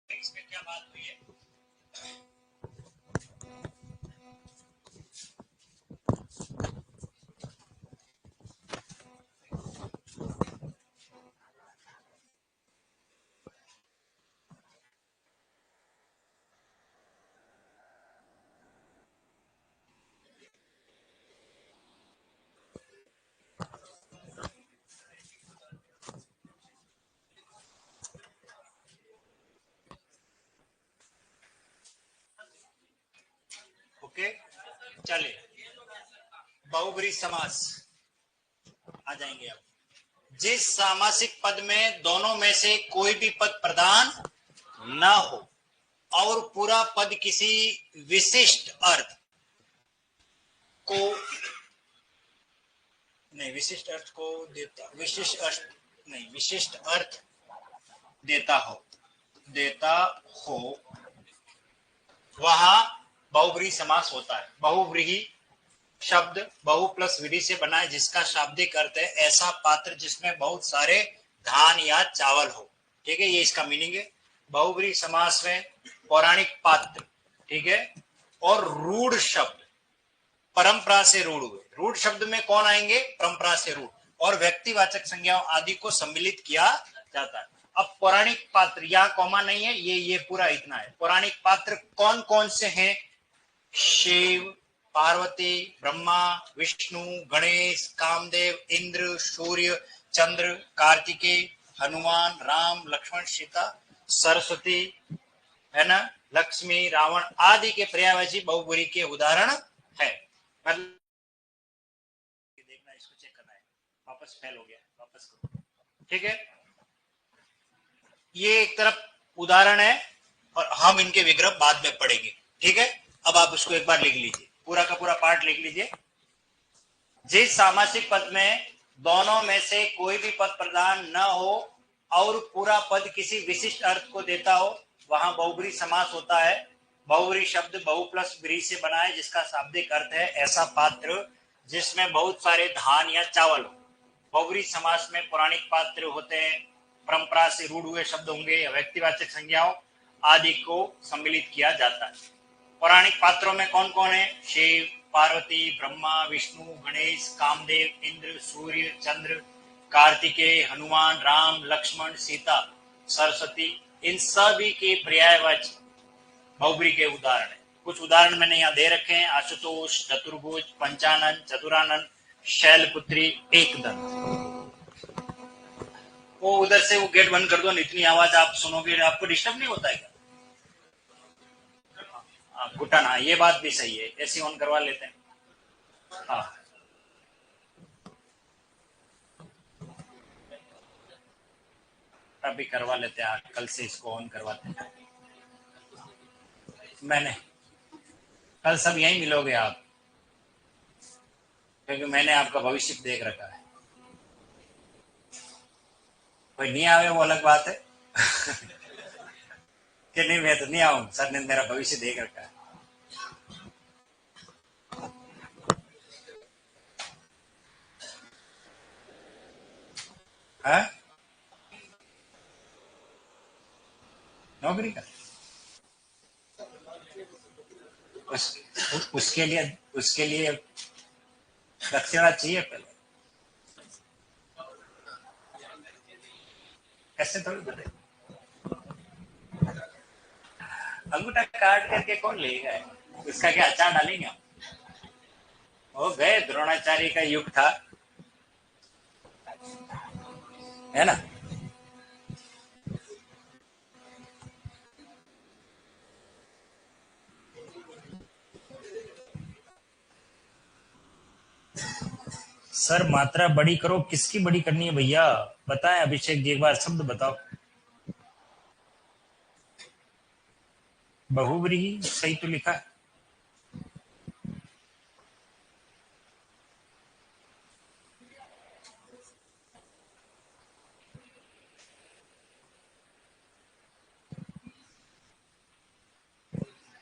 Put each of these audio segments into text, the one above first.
इसमें क्या बात हुई है? ओके, चलिए बहुब्रीहि समास आ जाएंगे अब। जिस सामासिक पद में दोनों में से कोई भी पद प्रधान न हो और पूरा पद किसी विशिष्ट अर्थ को नहीं, विशिष्ट अर्थ को देता, विशिष्ट अर्थ देता हो वहां बहुब्रीहि समास होता है। बहुब्रीहि शब्द बहु प्लस विधि से बना है जिसका शाब्दिक अर्थ है ऐसा पात्र जिसमें बहुत सारे धान या चावल हो। ठीक है, ये इसका मीनिंग है। बहुब्रीहि समास में पौराणिक पात्र, ठीक है, और रूढ़ शब्द परंपरा से रूढ़ हुए। रूढ़ शब्द में कौन आएंगे? परंपरा से रूढ़, और व्यक्तिवाचक संज्ञाओं आदि को सम्मिलित किया जाता है। अब पौराणिक पात्र, यहाँ कॉमा नहीं है, ये पूरा इतना है। पौराणिक पात्र कौन कौन से हैं? शिव, पार्वती, ब्रह्मा, विष्णु, गणेश, कामदेव, इंद्र, सूर्य, चंद्र, कार्तिकेय, हनुमान, राम, लक्ष्मण, सीता, सरस्वती, है ना, लक्ष्मी, रावण आदि के पर्यायवाची बहुब्रीहि के उदाहरण है। मतलब देखना, इसको चेक करना है। वापस फेल हो गया, वापस करो। ठीक है, ये एक तरफ उदाहरण है और हम इनके विग्रह बाद में पढ़ेंगे। ठीक है, अब आप उसको एक बार लिख लीजिए, पूरा का पूरा पार्ट लिख लीजिए। जिस सामासिक पद में दोनों में से कोई भी पद प्रधान न हो और पूरा पद किसी विशिष्ट अर्थ को देता हो वहां बहुब्रीहि समास होता है। बहुब्रीहि शब्द बहु प्लस ब्रीहि से बना है जिसका शाब्दिक अर्थ है ऐसा पात्र जिसमें बहुत सारे धान या चावल हो। बहुब्रीहि समास में पौराणिक पात्र होते हैं, परंपरा से रूढ़ हुए शब्द होंगे, व्यक्तिवाचक संज्ञाओं आदि को सम्मिलित किया जाता है। पौराणिक पात्रों में कौन कौन है? शिव, पार्वती, ब्रह्मा, विष्णु, गणेश, कामदेव, इंद्र, सूर्य, चंद्र, कार्तिकेय, हनुमान, राम, लक्ष्मण, सीता, सरस्वती, इन सभी के पर्यायवाची बहुब्रीहि के उदाहरण है। कुछ उदाहरण मैंने यहाँ दे रखे हैं। आशुतोष, चतुर्भुज, पंचानन, चतुरानन, शैलपुत्री, एकदंत। वो उधर से वो गेट बंद कर दो, इतनी आवाज आप सुनोगे आपको डिस्टर्ब नहीं होता है? घुटन, हाँ ये बात भी सही है, ऐसी ऑन करवा लेते हैं। हाँ, अभी करवा लेते हैं, कल से इसको ऑन करवाते हैं। मैंने कल सब यहीं मिलोगे आप, क्योंकि मैंने आपका भविष्य देख रखा है। कोई नहीं आवे वो अलग बात है कि नहीं, मैं तो नहीं आऊं, सर ने मेरा भविष्य देख रखा है। हाँ? नौकरी का उसके लिए दक्षिणा चाहिए पहले, ऐसे थोड़ी बने। अंगूठा काट करके कौन लेगा? उसका क्या अचार डालेंगे हम? वो गए, द्रोणाचार्य का युग था, है ना। सर मात्रा बड़ी करो, किसकी बड़ी करनी है भैया? बताएं अभिषेक जी, एक बार शब्द बताओ। बहुब्रीहि सही तो लिखा है।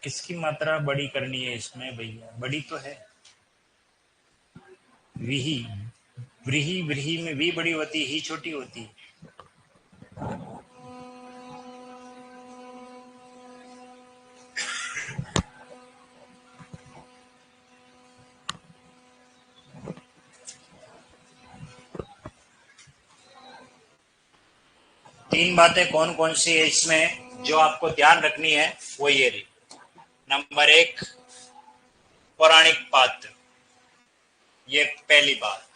किसकी मात्रा बड़ी करनी है इसमें भैया? बड़ी तो है विही, व्रीहि, व्रीहि में वी बड़ी होती, ही छोटी होती। तीन बातें कौन कौन सी है इसमें जो आपको ध्यान रखनी है वो ये रही। नंबर एक, पौराणिक पात्र, ये पहली बात।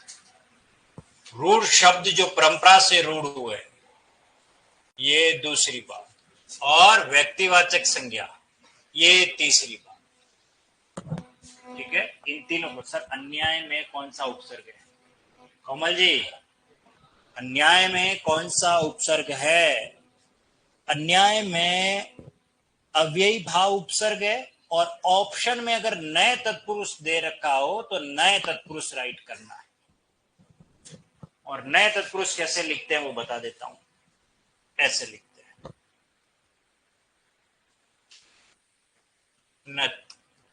रूढ़ शब्द जो परंपरा से रूढ़ हुए, ये दूसरी बात। और व्यक्तिवाचक संज्ञा, ये तीसरी बात। ठीक है, इन तीनों को। सर अन्याय में कौन सा उपसर्ग है? कमल जी, अन्याय में कौन सा उपसर्ग है? अन्याय में अव्ययी भाव उपसर्ग है। और ऑप्शन में अगर नए तत्पुरुष दे रखा हो तो नए तत्पुरुष राइट करना है। और नए तत्पुरुष कैसे लिखते हैं वो बता देता हूं। ऐसे लिखते हैं, न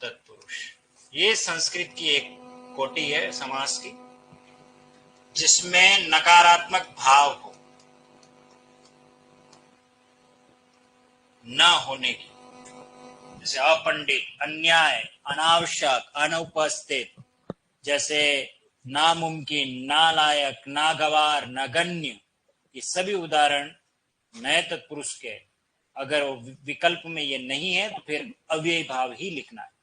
तत्पुरुष। ये संस्कृत की एक कोटि है समास की, जिसमें नकारात्मक भाव हो, न होने की, जैसे अपंडित, अन्याय, अनावश्यक, अनुपस्थित, जैसे नामुमकिन, नालायक, नागवार, नगण्य, ये सभी उदाहरण नए तत्पुरुष के। अगर विकल्प में ये नहीं है तो फिर अव्ययी भाव ही लिखना है।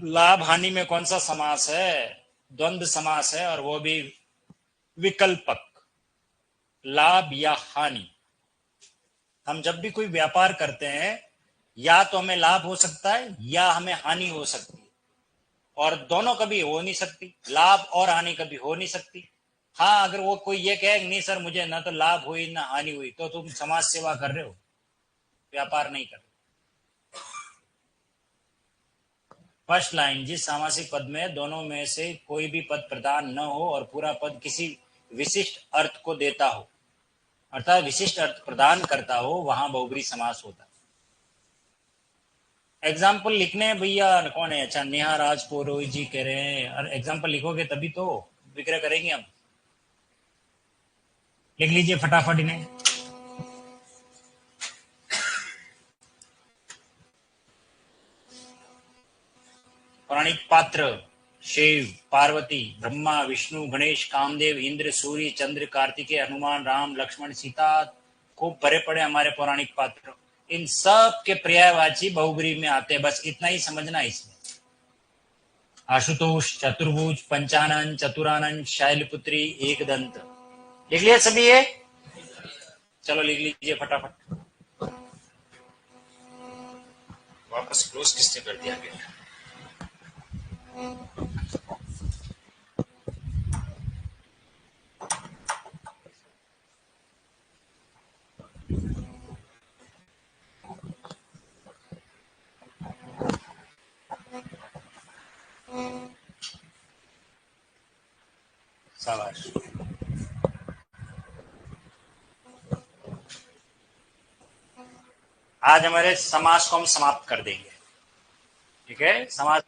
लाभ हानि में कौन सा समास है? द्वंद्व समास है, और वो भी विकल्पक। लाभ या हानि, हम जब भी कोई व्यापार करते हैं या तो हमें लाभ हो सकता है या हमें हानि हो सकती है, और दोनों कभी हो नहीं सकती। लाभ और हानि कभी हो नहीं सकती। हाँ, अगर वो कोई ये कहे नहीं सर मुझे ना तो लाभ हुई ना हानि हुई, तो तुम समाज सेवा कर रहे हो, व्यापार नहीं कर रहे। फर्स्ट लाइन, जिस सामासिक पद में दोनों में से कोई भी पद प्रधान न हो और पूरा पद किसी विशिष्ट अर्थ को देता हो, अर्थात विशिष्ट अर्थ प्रदान करता हो, वहां बहुब्री समास होता है। एग्जाम्पल लिखने भैया कौन है? अच्छा, नेहा राज पुरोहित जी कह रहे हैं। और एग्जाम्पल लिखोगे तभी तो विक्रय करेंगे हम। लिख लीजिए फटाफट इन्हें। पौराणिक पात्र, शिव, पार्वती, ब्रह्मा, विष्णु, गणेश, कामदेव, इंद्र, सूर्य, चंद्र, कार्तिकेय, हनुमान, राम, लक्ष्मण, सीता, खूब भरे पड़े हमारे पौराणिक पात्र। इन सब के पर्यायवाची बहुब्री में आते हैं, बस इतना ही समझना इसमें। आशुतोष, चतुर्भुज, पंचानन, चतुरानन, शैलपुत्री, एकदंत। लिख लिया सभी ये? चलो लिख लीजिए फटाफट। वापस क्लोज किसने कर दिया गया? शाबाश। आज हमारे समाज को हम समाप्त कर देंगे। ठीक है, समाज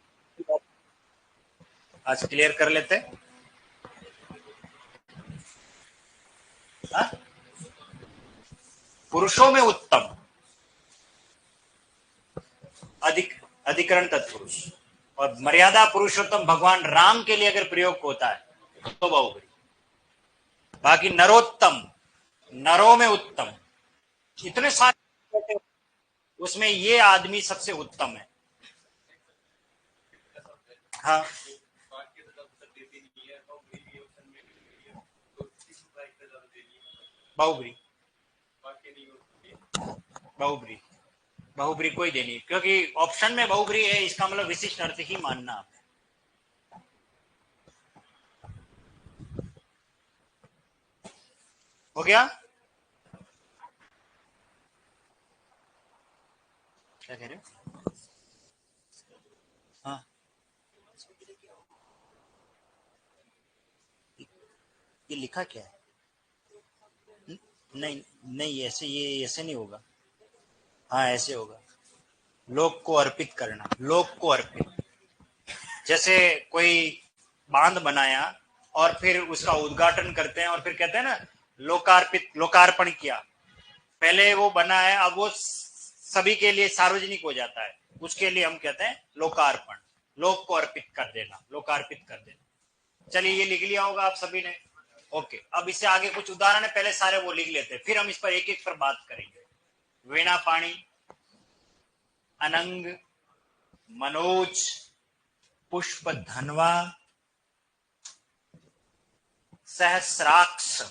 आज क्लियर कर लेते हैं। पुरुषों में उत्तम, अधिकरण तत्पुरुष, और मर्यादा पुरुषोत्तम भगवान राम के लिए अगर प्रयोग होता है तो बहुब्री। बाकी नरोत्तम, नरों में उत्तम, इतने सारे, उसमें ये आदमी सबसे उत्तम है। हाँ, बहुब्री, बहुब्री, बहुब्री कोई देनी, क्योंकि ऑप्शन में बहुब्री है, इसका मतलब विशिष्ट अर्थ ही मानना आप। हो गया? क्या कह रहे हो? हाँ, ये लिखा क्या है? नहीं नहीं, ऐसे ये ऐसे नहीं होगा। हाँ, ऐसे होगा। लोक को अर्पित करना, लोक को अर्पित। जैसे कोई बांध बनाया और फिर उसका उद्घाटन करते हैं और फिर कहते हैं ना लोकार्पित, लोकार्पण किया। पहले वो बना है, अब वो सभी के लिए सार्वजनिक हो जाता है, उसके लिए हम कहते हैं लोकार्पण, लोक को अर्पित कर देना, लोकार्पित कर देना। चलिए ये लिख लिया होगा आप सभी ने। ओके, अब इससे आगे कुछ उदाहरण है, पहले सारे वो लिख लेते हैं, फिर हम इस पर एक एक पर बात करेंगे। वीणा पाणी, अनंग, मनोज, पुष्प धनवा, सहस्राक्ष,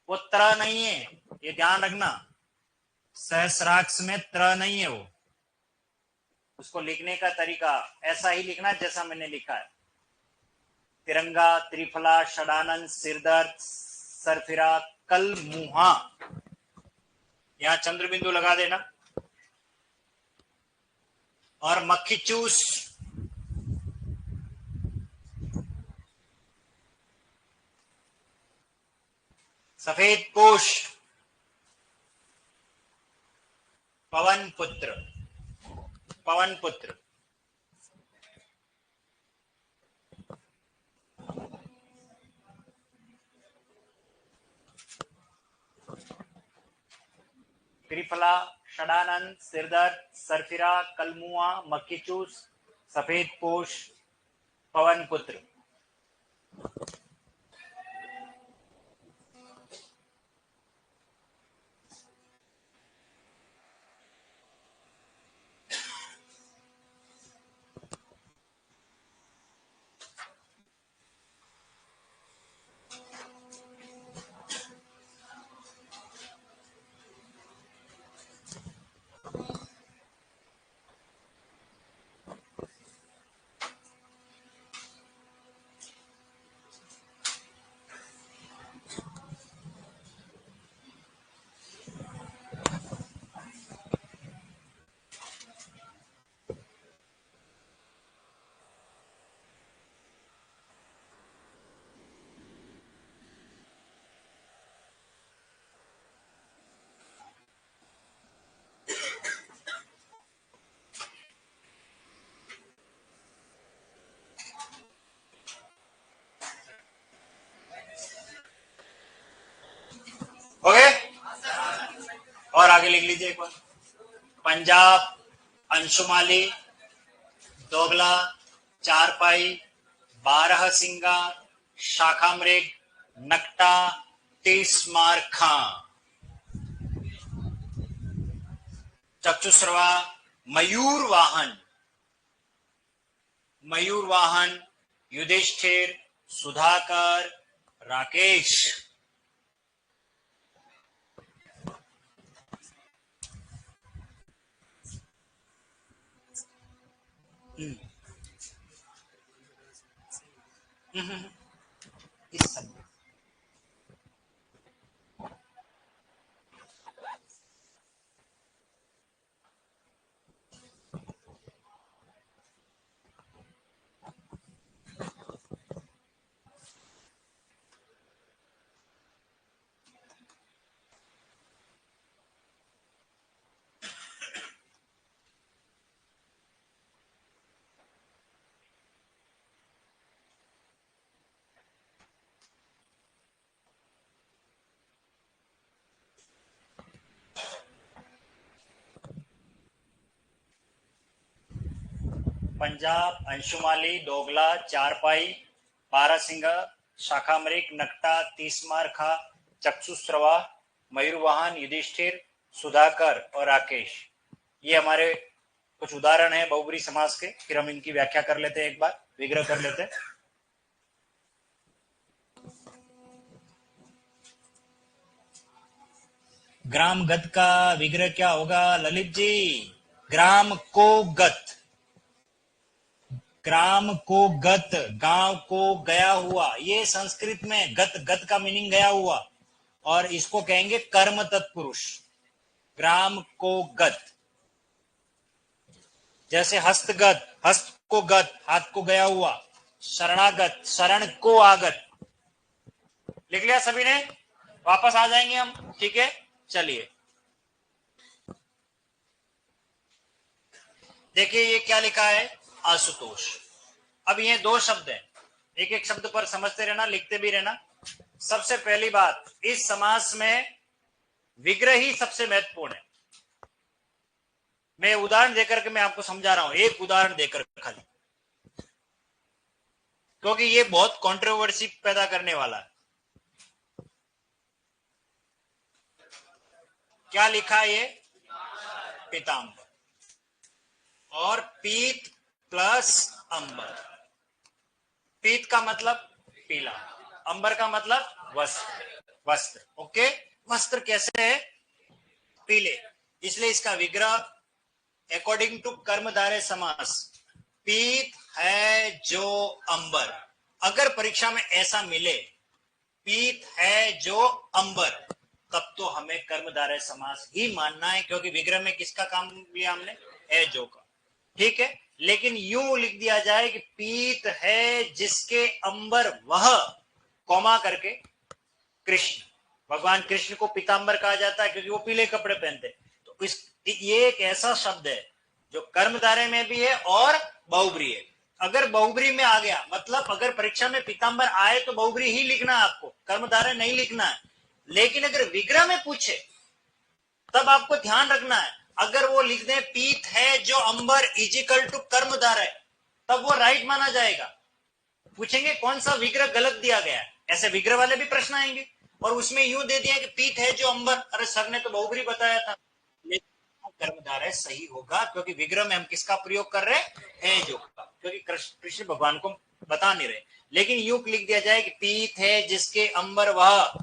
वो त्र नहीं है, ये ध्यान रखना, सहस्राक्ष में त्र नहीं है वो। उसको लिखने का तरीका ऐसा ही लिखना जैसा मैंने लिखा है। तिरंगा, त्रिफला, षडानंद, सिरदर्द, सरफिरा, कल मुहा, यहां चंद्र बिंदु लगा देना। और मक्खी चूस, सफेद पोश, पवन पुत्र, पवन पुत्र, त्रिफला, षडानंद, सिरदर्द, सरफिरा, कलमुआ, मक्खीचूस, सफेद पोश, पवन पुत्र। ओके, और आगे लिख लीजिए एक बार। पंजाब, अंशुमाली, दोगला, चारपाई, बारह सिंगा, शाखा मृग, नकटा, तीसमार खां, चक्षुश्रवा, मयूर वाहन, मयूर वाहन, युधिष्ठिर, सुधाकर, राकेश। इस समय पंजाब, अंशुमाली, दोगला, चारपाई, बारहसिंगा, शाखामृग, नकटा, तीसमार खा, चक्षुश्रवा, मयूरवाहन, युधिष्ठिर, सुधाकर और राकेश। ये हमारे कुछ उदाहरण है बहुब्री समास के। फिर हम इनकी व्याख्या कर लेते हैं, एक बार विग्रह कर लेते हैं। ग्राम गत का विग्रह क्या होगा ललित जी? ग्राम को गत, ग्राम को गत, गांव को गया हुआ। ये संस्कृत में गत, गत का मीनिंग गया हुआ, और इसको कहेंगे कर्म तत्पुरुष। ग्राम को गत, जैसे हस्तगत, हस्त को गत, हाथ को गया हुआ। शरणागत, शरण को आगत। लिख लिया सभी ने? वापस आ जाएंगे हम, ठीक है। चलिए देखिए ये क्या लिखा है, आशुतोष। अब ये दो शब्द हैं, एक एक शब्द पर समझते रहना, लिखते भी रहना। सबसे पहली बात, इस समास में विग्रह ही सबसे महत्वपूर्ण है। मैं उदाहरण देकर के मैं आपको समझा रहा हूं, एक उदाहरण देकर खाली, क्योंकि ये बहुत कंट्रोवर्सी पैदा करने वाला है। क्या लिखा है ये? पीतांबर। और पीत प्लस अंबर। पीत का मतलब पीला, अंबर का मतलब वस्त्र। वस्त्र, ओके। वस्त्र कैसे है? पीले। इसलिए इसका विग्रह अकॉर्डिंग टू कर्मधारय समास पीत है जो अंबर। अगर परीक्षा में ऐसा मिले पीत है जो अंबर, तब तो हमें कर्मधारय समास ही मानना है, क्योंकि विग्रह में किसका काम लिया हमने? है जो का। ठीक है। लेकिन यूं लिख दिया जाए कि पीत है जिसके अंबर वह, कौमा करके, कृष्ण। भगवान कृष्ण को पीतांबर कहा जाता है क्योंकि वो पीले कपड़े पहनते। तो ये एक ऐसा शब्द है जो कर्मधारय में भी है और बहुब्री है। अगर बहुब्री में आ गया, मतलब अगर परीक्षा में पीतांबर आए तो बहुब्री ही लिखना है आपको, कर्मधारय नहीं लिखना है। लेकिन अगर विग्रह में पूछे तब आपको ध्यान रखना है, अगर वो लिख दे पीत है जो अंबर इजिकल टू कर्मधारय, तब वो राइट माना जाएगा। पूछेंगे कौन सा विग्रह गलत दिया गया है, ऐसे विग्रह वाले भी प्रश्न आएंगे। और उसमें यूं दे दिया कि पीत है जो अंबर, अरे सर ने तो बहुब्री बताया था। लेकिन कर्मधारय सही होगा, क्योंकि विग्रह में हम किसका प्रयोग कर रहे हैं? जो का, क्योंकि कृष्ण भगवान को बता नहीं रहे। लेकिन यूं लिख दिया जाए कि पीत है जिसके अंबर वह,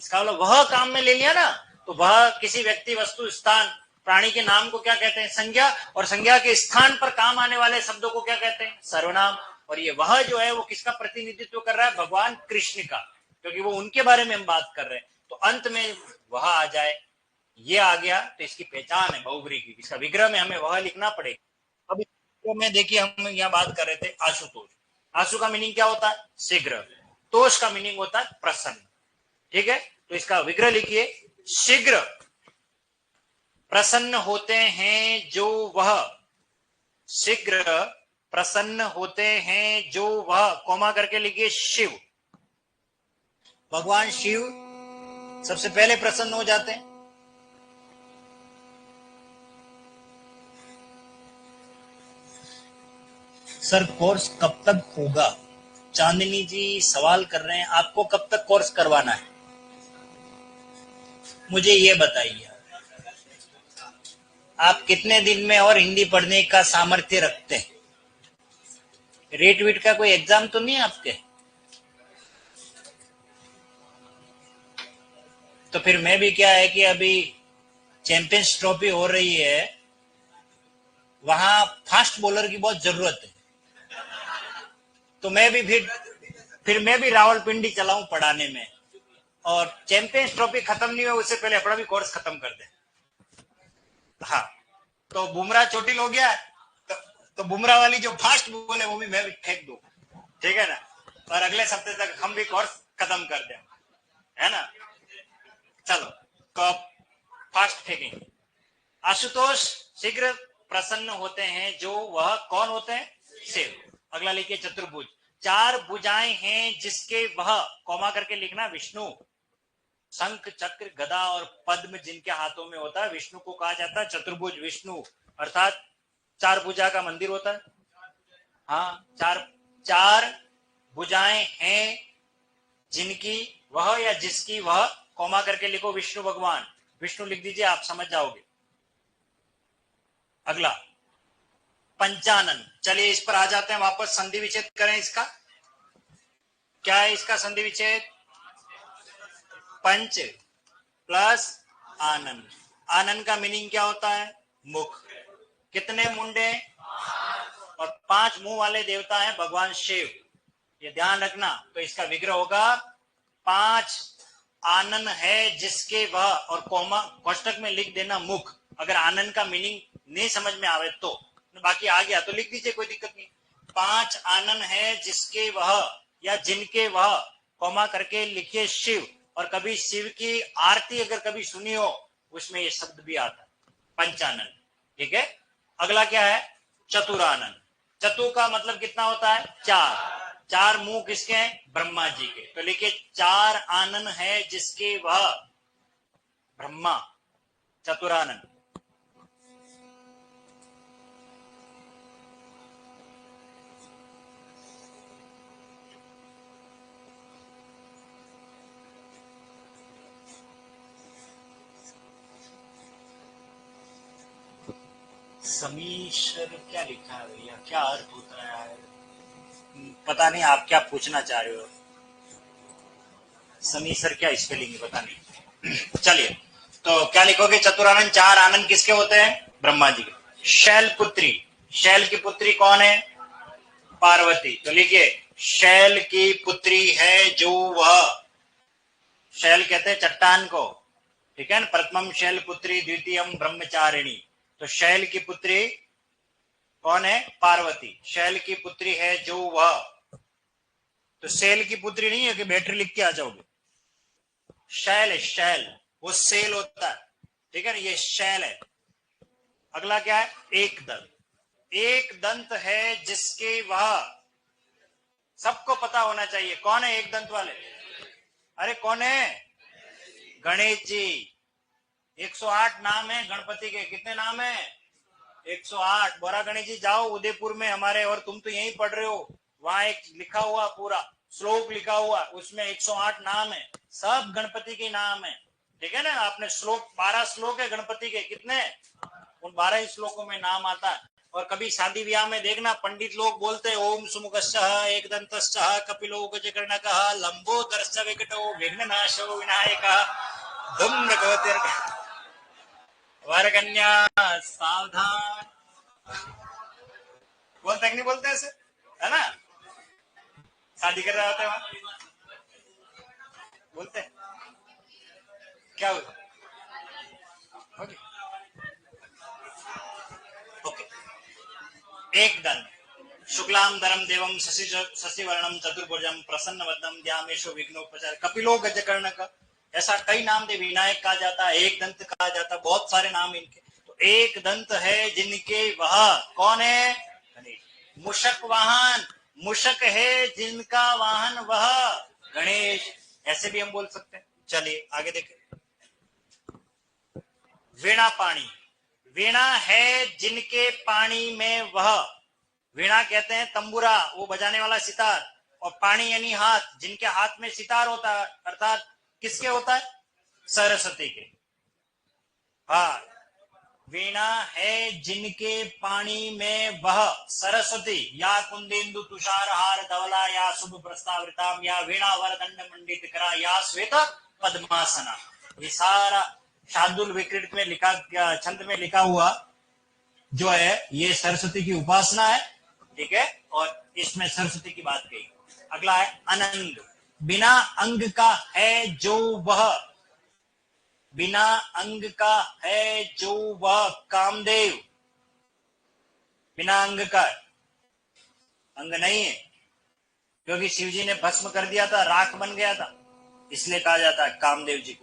इसका मतलब वह काम में ले लिया ना, तो वह किसी व्यक्ति, वस्तु, स्थान, प्राणी के नाम को क्या कहते हैं? संज्ञा। और संज्ञा के स्थान पर काम आने वाले शब्दों को क्या कहते हैं? सर्वनाम। और ये वह जो है वो किसका प्रतिनिधित्व कर रहा है? भगवान कृष्ण का, क्योंकि वो उनके बारे में हम बात कर रहे हैं। तो अंत में वह आ जाए, ये आ गया तो इसकी पहचान है बहुब्री की। इसका विग्रह में हमें वह लिखना पड़ेगा। अब विग्रह में देखिए, हम यहाँ बात कर रहे थे आशुतोष। आशु का मीनिंग क्या होता है? शीघ्र। तोष का मीनिंग होता है प्रसन्न। ठीक है। तो इसका विग्रह लिखिए, शीघ्र प्रसन्न होते हैं जो वह, शीघ्र प्रसन्न होते हैं जो वह, कौमा करके लिखिए शिव। भगवान शिव सबसे पहले प्रसन्न हो जाते हैं। सर कोर्स कब तक होगा? चांदनी जी सवाल कर रहे हैं, आपको कब तक कोर्स करवाना है? मुझे ये बताइए, आप कितने दिन में और हिंदी पढ़ने का सामर्थ्य रखते हैं? रेट वीट का कोई एग्जाम तो नहीं है आपके? तो फिर मैं भी क्या है कि अभी चैंपियंस ट्रॉफी हो रही है, वहां फास्ट बॉलर की बहुत जरूरत है। तो मैं भी फिर मैं भी रावलपिंडी चलाऊं पढ़ाने में, और चैंपियंस ट्रॉफी खत्म नहीं हुआ उससे पहले अपना भी कोर्स खत्म कर दे। हाँ, तो बुमराह चोटिल हो गया, तो बुमराह वाली जो फास्ट बॉल है वो भी मैं भी फेंक दूं, ठीक है ना? और अगले हफ्ते तक हम भी कोर्स खत्म कर दें, है ना? चलो, तो फास्ट फेंकेंगे। आशुतोष शीघ्र प्रसन्न होते हैं जो वह, कौन होते हैं? शिव। अगला लिखिए चतुर्भुज। चार भुजाएं हैं जिसके वह, कौमा करके लिखना विष्णु। शंख, चक्र, गदा और पद्म जिनके हाथों में होता है, विष्णु को कहा जाता है चतुर्भुज विष्णु। अर्थात चार भुजा का मंदिर होता है। हाँ, चार चार भुजाएं हैं जिनकी वह या जिसकी वह, कौमा करके लिखो विष्णु भगवान। विष्णु लिख दीजिए, आप समझ जाओगे। अगला पंचानन। चलिए इस पर आ जाते हैं वापस, संधि विच्छेद करें इसका। क्या है इसका संधि विच्छेद? पंच प्लस आनंद। आनंद का मीनिंग क्या होता है? मुख। कितने मुंडे? और 5 मुंह वाले देवता हैं भगवान शिव, ये ध्यान रखना। तो इसका विग्रह होगा 5 आनन है जिसके वह, और कौमा कोष्टक में लिख देना मुख। अगर आनंद का मीनिंग नहीं समझ में आवे तो, बाकी आ गया तो लिख दीजिए, कोई दिक्कत नहीं। 5 आनन है जिसके वह या जिनके वह, कौमा करके लिखिए शिव। और कभी शिव की आरती अगर कभी सुनी हो, उसमें ये शब्द भी आता है, पंचानन। ठीक है। अगला क्या है? चतुरानन। चतु का मतलब कितना होता है? 4। 4 मुंह किसके हैं? ब्रह्मा जी के। तो लिखिए 4 आनन है जिसके वह, ब्रह्मा, चतुरानन। समीशर क्या लिखा है भैया, क्या अर्थ होता है यार? पता नहीं आप क्या पूछना चाह रहे हो। समीशर क्या स्पेलिंग है पता नहीं। चलिए, तो क्या लिखोगे? चतुरानंद, चार आनंद किसके होते हैं? ब्रह्मा जी के। शैल पुत्री, शैल की पुत्री कौन है? पार्वती। तो लिखिए, शैल की पुत्री है जो वह, शैल कहते हैं चट्टान को, ठीक है ना। प्रथमम शैल पुत्री द्वितीयम ब्रह्मचारिणी। तो शैल की पुत्री कौन है? पार्वती। शैल की पुत्री है जो वह, तो शैल की पुत्री नहीं है कि बैटरी लिख के आ जाओगे। शैल है, शैल, वो सेल होता है, ठीक है ना, ये शैल है। अगला क्या है? एक दंत। एक दंत है जिसके वह, सबको पता होना चाहिए कौन है एक दंत वाले? अरे कौन है? गणेश जी। 108 नाम है गणपति के। कितने नाम है? 108। बोरा गणेश जी जाओ उदयपुर में हमारे, और तुम तो यहीं पढ़ रहे हो, वहां एक लिखा हुआ पूरा श्लोक लिखा हुआ, उसमें 108 नाम है, सब गणपति के नाम है, ठीक है ना। आपने श्लोक, 12 श्लोक है गणपति के, कितने? उन 12 ही श्लोकों में नाम आता है। और कभी शादी ब्याह में देखना, पंडित लोग बोलते हैं ओम सुमुखश्चः एकदन्तश्चः कपिलो गजकर्णकः लंबोदरश्च विकटो विघ्ननाशो विनायकः धूम्रकेतुर् वरकन्या सावधान। बोलते कि नहीं बोलते ऐसे, है ना? शादी कर रहा होता है वहां, बोलते क्या हुआ? Okay, okay. एक दंत, शुक्लांबरधरं देवं शशिवर्णं चतुर्भुजं प्रसन्नवदनं ध्यामेशो विघ्नोपचार कपिलो गजकर्णक। ऐसा कई नाम दे, विनायक कहा जाता है, एक दंत कहा जाता है, बहुत सारे नाम इनके। तो एक दंत है जिनके वह, कौन है? मूषक वाहन, मूषक है जिनका वाहन वह गणेश, ऐसे भी हम बोल सकते हैं। चलिए आगे देखें। वीणा पाणी, वीणा है जिनके पानी में वह, वीणा कहते हैं तंबूरा, वो बजाने वाला सितार, और पानी यानी हाथ, जिनके हाथ में सितार होता है, अर्थात किसके होता है? सरस्वती के। हाँ, वीणा है जिनके पानी में वह सरस्वती, या कुंदेन्दु तुषार हार धवला, या शुभ प्रस्तावृताम, या वीणा वरदंड मंडित करा, या श्वेत पद्मासना। ये सारा शार्दुल विकृत में लिखा, छंद में लिखा हुआ जो है, ये सरस्वती की उपासना है, ठीक है। और इसमें सरस्वती की बात कही। अगला है अनंग, बिना अंग का है जो वह, बिना अंग का है जो वह कामदेव। बिना अंग का, अंग नहीं है, क्योंकि शिव जी ने भस्म कर दिया था, राख बन गया था, इसलिए कहा जाता है कामदेव जी को।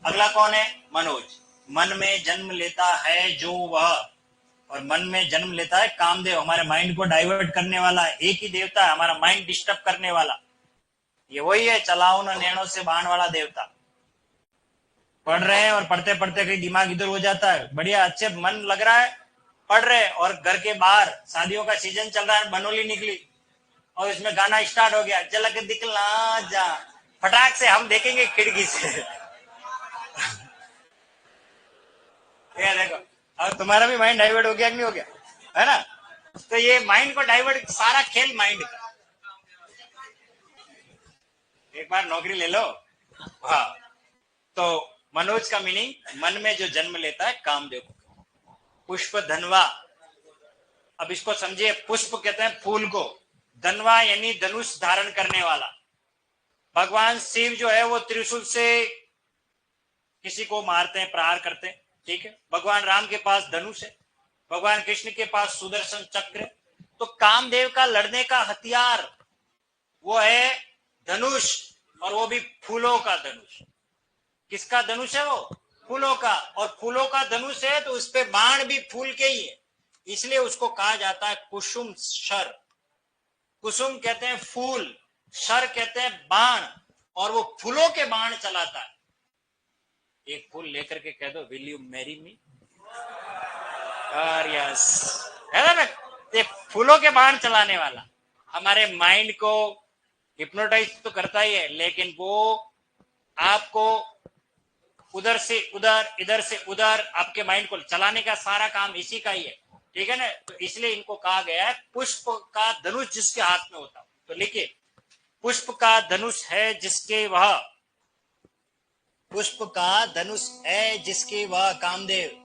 अगला कौन है? मनोज, मन में जन्म लेता है जो वह, और मन में जन्म लेता है कामदेव, हमारे माइंड को डाइवर्ट करने वाला है, एक ही देवता है हमारा माइंड डिस्टर्ब करने वाला, ये वही है, चलाओ न नैनो से बाण वाला देवता। पढ़ रहे हैं और पढ़ते पढ़ते कहीं दिमाग इधर हो जाता है, बढ़िया अच्छे मन लग रहा है, पढ़ रहे, और घर के बाहर शादियों का सीजन चल रहा है, बनोली निकली और इसमें गाना स्टार्ट हो गया, झलक दिखला जा, फटाक से हम देखेंगे खिड़की से। ये देखो, अब तुम्हारा भी माइंड डाइवर्ट हो गया कि नहीं हो गया, है ना? तो ये माइंड को डाइवर्ट, सारा खेल माइंड का। एक बार नौकरी ले लो। हाँ, तो मनोज का मीनिंग मन में जो जन्म लेता है कामदेव। पुष्प धनवा, अब इसको समझिए, पुष्प कहते हैं फूल को, धनवा यानी धनुष धारण करने वाला। भगवान शिव जो है वो त्रिशूल से किसी को मारते हैं, प्रहार करते हैं, ठीक है। भगवान राम के पास धनुष है, भगवान कृष्ण के पास सुदर्शन चक्र है। तो कामदेव का लड़ने का हथियार वो है धनुष, और वो भी फूलों का धनुष। किसका धनुष है वो? फूलों का। और फूलों का धनुष है तो उस पे बाण भी फूल के ही है, इसलिए उसको कहा जाता है कुसुम शर। कुसुम कहते हैं फूल, शर कहते हैं बाण, और वो फूलों के बाण चलाता है। एक फूल लेकर के कह दो विल यू मैरी मी, और यस, है ना? ये फूलों के बाण चलाने वाला हमारे माइंड को हिप्नोटाइज तो करता ही है, लेकिन वो आपको उधर से उधर, इधर से उधर, आपके माइंड को चलाने का सारा काम इसी का ही है, ठीक है ना। तो इसलिए इनको कहा गया है पुष्प का धनुष जिसके हाथ में होता। तो लिखिए, पुष्प का धनुष है जिसके वह, पुष्प का धनुष है जिसके वह कामदेव।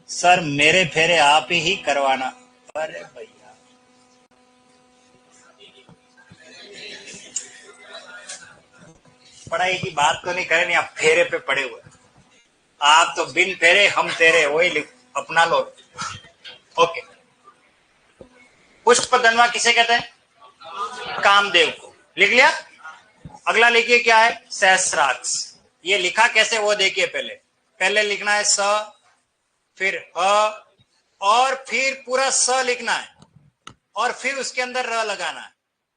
सर मेरे फेरे आप ही करवाना। अरे भैया, पढ़ाई की बात तो नहीं करे, नहीं आप फेरे पे पड़े हुए। आप तो बिन फेरे हम तेरे, वही लिख अपना लो। ओके, पुष्प धनवा किसे कहते हैं? कामदेव को। लिख लिया। अगला लिखिए क्या है? सहस्राक्ष। ये लिखा कैसे वो देखिए। पहले पहले लिखना है स, फिर ह, और फिर पूरा स लिखना है, और फिर उसके अंदर र लगाना है,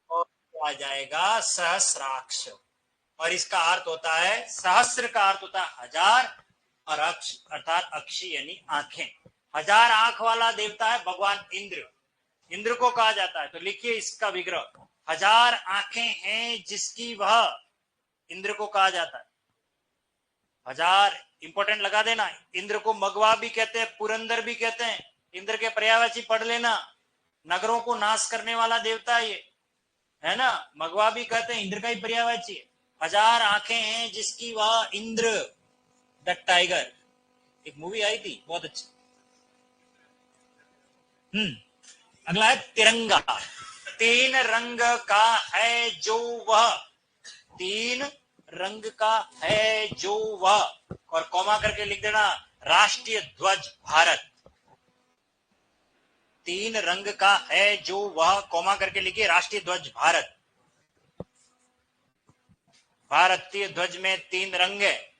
और आ जाएगा सहस्राक्ष। और इसका अर्थ होता है, सहस्र का अर्थ होता है हजार, और अक्ष अर्थात अक्षी यानी आंखें। हजार आंख वाला देवता है भगवान इंद्र, इंद्र को कहा जाता है। तो लिखिए इसका विग्रह, हजार आंखें हैं जिसकी वह, इंद्र को कहा जाता है। हजार इंपॉर्टेंट लगा देना। इंद्र को मगवा भी कहते हैं, पुरंदर भी कहते हैं। इंद्र के पर्यायवाची पढ़ लेना। नगरों को नाश करने वाला देवता ये है ना। मगवा भी कहते हैं, इंद्र का ही पर्यायवाची है। हजार आंखें हैं जिसकी वह इंद्र, द टाइगर। एक मूवी आई थी बहुत अच्छी। अगला है तिरंगा। तीन रंग का है जो वह, तीन रंग का है जो वह, और कॉमा करके लिख देना राष्ट्रीय ध्वज भारत। तीन रंग का है जो वह, कॉमा करके लिखिए राष्ट्रीय ध्वज भारत। भारतीय ध्वज में तीन रंग है,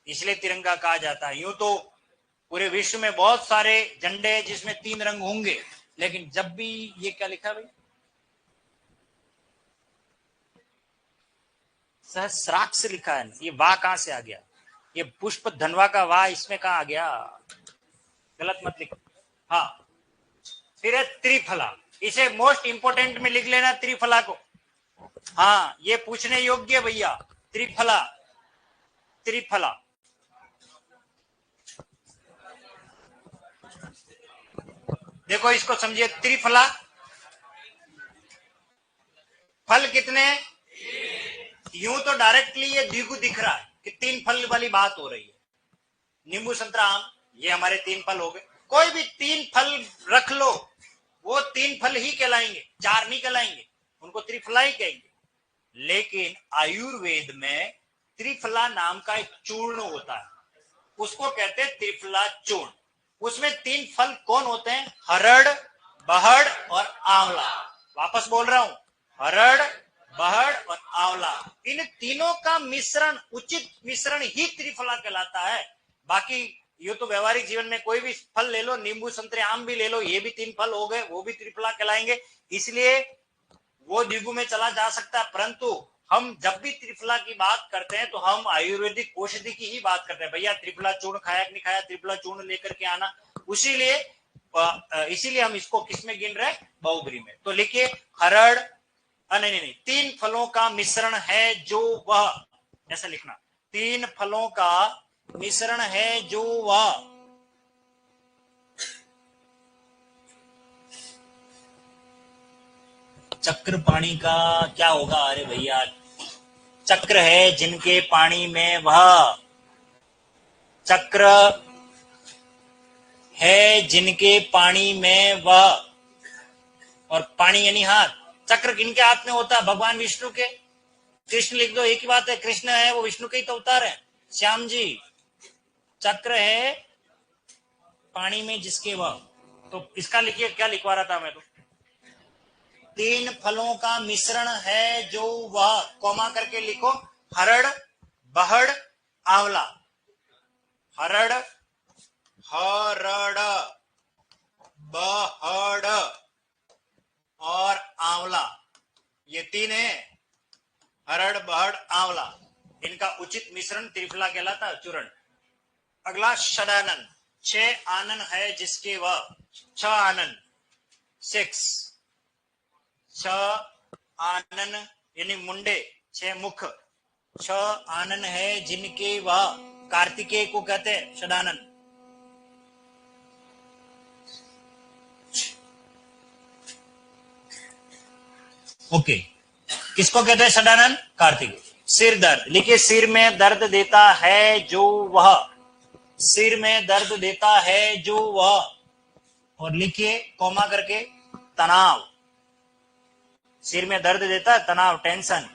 इसलिए तिरंगा कहा जाता है। यूं तो पूरे विश्व में बहुत सारे झंडे हैं जिसमें तीन रंग होंगे, लेकिन जब भी ये क्या लिखा भाई, सहस्राक्ष लिखा है, ये वाह कहां से आ गया? ये पुष्प धनवा का वाह इसमें कहां आ गया? गलत मत लिखो। हाँ, फिर है त्रिफला। इसे मोस्ट इंपोर्टेंट में लिख लेना त्रिफला को। हाँ, ये पूछने योग्य भैया। त्रिफला, त्रिफला। देखो इसको समझिए, त्रिफला फल कितने? यूं तो डायरेक्टली ये द्विगु दिख रहा है कि तीन फल वाली बात हो रही है। नींबू संतरा आम, ये हमारे तीन फल हो गए। कोई भी तीन फल रख लो, वो तीन फल ही कहलाएंगे, चार नहीं कहलाएंगे, उनको त्रिफला ही कहेंगे। लेकिन आयुर्वेद में त्रिफला नाम का एक चूर्ण होता है, उसको कहते हैं त्रिफला चूर्ण। उसमें तीन फल कौन होते हैं? हरड़, बहड़ और आंवला। वापस बोल रहा हूं, हरड़, बहड़ और आंवला, इन तीनों का मिश्रण, उचित मिश्रण ही त्रिफला कहलाता है। बाकी ये तो व्यवहारिक जीवन में कोई भी फल ले लो, नींबू संतरे आम भी ले लो, ये भी तीन फल हो गए, वो भी त्रिफला कहलाएंगे। इसलिए वो द्विगु में चला जा सकता है, परंतु हम जब भी त्रिफला की बात करते हैं तो हम आयुर्वेदिक औषधि की ही बात करते हैं। भैया त्रिफला चूर्ण खाया कि नहीं खाया, त्रिफला चूर्ण लेकर के आना। इसीलिए हम इसको किसमें गिन रहे हैं? बहुब्री में। तो लिखिए हरड़, नहीं, तीन फलों का मिश्रण है जो वह, ऐसा लिखना, तीन फलों का मिश्रण है जो वह। चक्र पानी का क्या होगा? अरे भैया, चक्र है जिनके पानी में वह, चक्र है जिनके पानी में वह, और पानी यानी हाथ। चक्र किनके हाथ में होता है? भगवान विष्णु के। कृष्ण लिख दो, एक ही बात है, कृष्ण है वो विष्णु के ही तो अवतार है। श्याम जी, चक्र है पानी में जिसके वह। तो इसका लिखिए, क्या लिखवा रहा था मैं तो, तीन फलों का मिश्रण है जो वह, कॉमा करके लिखो हरड़, बहड़, आंवला। हरड़, हरड़, बहड़ और आंवला, ये तीन है, हरड़, बहड़, आंवला। इनका उचित मिश्रण त्रिफला कहलाता है, चूर्ण। अगला षडानन, छह आनन है जिसके वह, छह आनन, सिक्स, छ आनन यानी मुंडे, 6 मुख, 6 आनन है जिनके वह कार्तिकेय को कहते हैं षडानन। ओके, किसको कहते हैं षडानन? कार्तिक। सिर दर्द, लिखिए सिर में दर्द देता है जो वह, सिर में दर्द देता है जो वह, और लिखिए कॉमा करके तनाव, सिर में दर्द देता है तनाव, टेंशन,